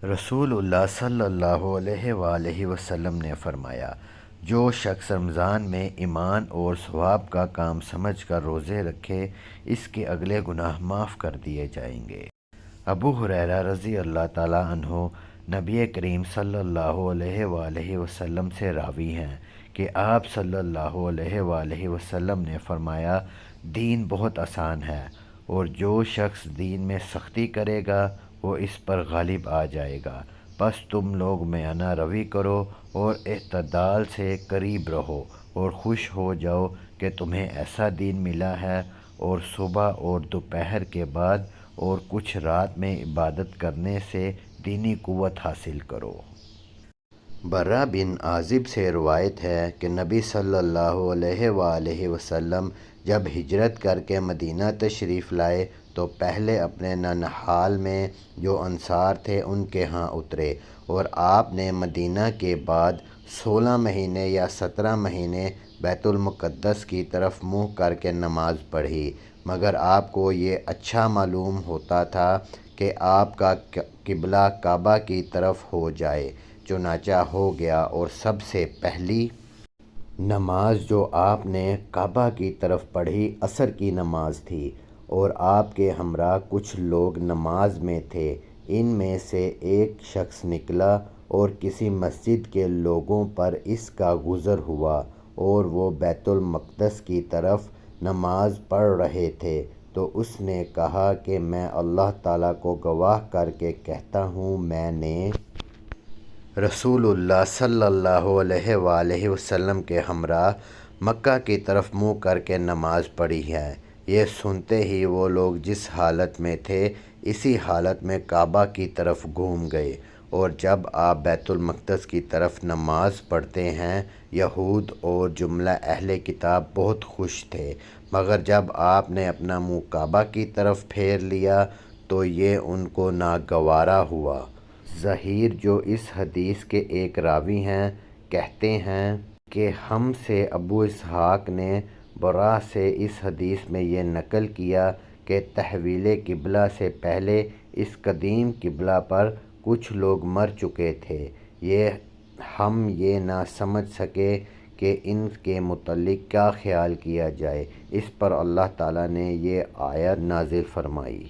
رسول اللہ صلی اللہ علیہ وآلہ وسلم نے فرمایا، جو شخص رمضان میں ایمان اور ثواب کا کام سمجھ کر روزے رکھے، اس کے اگلے گناہ معاف کر دیے جائیں گے۔ ابو ہریرہ رضی اللہ تعالیٰ عنہ نبی کریم صلی اللہ علیہ وآلہ وسلم سے راوی ہیں کہ آپ صلی اللہ علیہ وآلہ وسلم نے فرمایا، دین بہت آسان ہے، اور جو شخص دین میں سختی کرے گا وہ اس پر غالب آ جائے گا۔ بس تم لوگ میانہ روی کرو اور اعتدال سے قریب رہو اور خوش ہو جاؤ کہ تمہیں ایسا دین ملا ہے، اور صبح اور دوپہر کے بعد اور کچھ رات میں عبادت کرنے سے دینی قوت حاصل کرو۔ برا بن عازب سے روایت ہے کہ نبی صلی اللہ علیہ وآلہ وسلم جب ہجرت کر کے مدینہ تشریف لائے تو پہلے اپنے ننہال میں جو انصار تھے ان کے ہاں اترے، اور آپ نے مدینہ کے بعد 16 مہینے یا 17 مہینے بیت المقدس کی طرف منہ کر کے نماز پڑھی، مگر آپ کو یہ اچھا معلوم ہوتا تھا کہ آپ کا قبلہ کعبہ کی طرف ہو جائے، چنانچہ ہو گیا، اور سب سے پہلی نماز جو آپ نے کعبہ کی طرف پڑھی عصر کی نماز تھی، اور آپ کے ہمراہ کچھ لوگ نماز میں تھے۔ ان میں سے ایک شخص نکلا اور کسی مسجد کے لوگوں پر اس کا گزر ہوا، اور وہ بیت المقدس کی طرف نماز پڑھ رہے تھے، تو اس نے کہا کہ میں اللہ تعالیٰ کو گواہ کر کے کہتا ہوں، میں نے رسول اللہ صلی اللہ علیہ وآلہ وسلم کے ہمراہ مکہ کی طرف منہ کر کے نماز پڑھی ہے۔ یہ سنتے ہی وہ لوگ جس حالت میں تھے اسی حالت میں کعبہ کی طرف گھوم گئے، اور جب آپ بیت المقدس کی طرف نماز پڑھتے ہیں، یہود اور جملہ اہل کتاب بہت خوش تھے، مگر جب آپ نے اپنا منہ کعبہ کی طرف پھیر لیا تو یہ ان کو ناگوارا ہوا۔ زہیر جو اس حدیث کے ایک راوی ہیں، کہتے ہیں کہ ہم سے ابو اسحاق نے برا سے اس حدیث میں یہ نقل کیا کہ تحویل قبلہ سے پہلے اس قدیم قبلہ پر کچھ لوگ مر چکے تھے، ہم یہ نہ سمجھ سکے کہ ان کے متعلق کیا خیال کیا جائے۔ اس پر اللہ تعالیٰ نے یہ آیت نازل فرمائی۔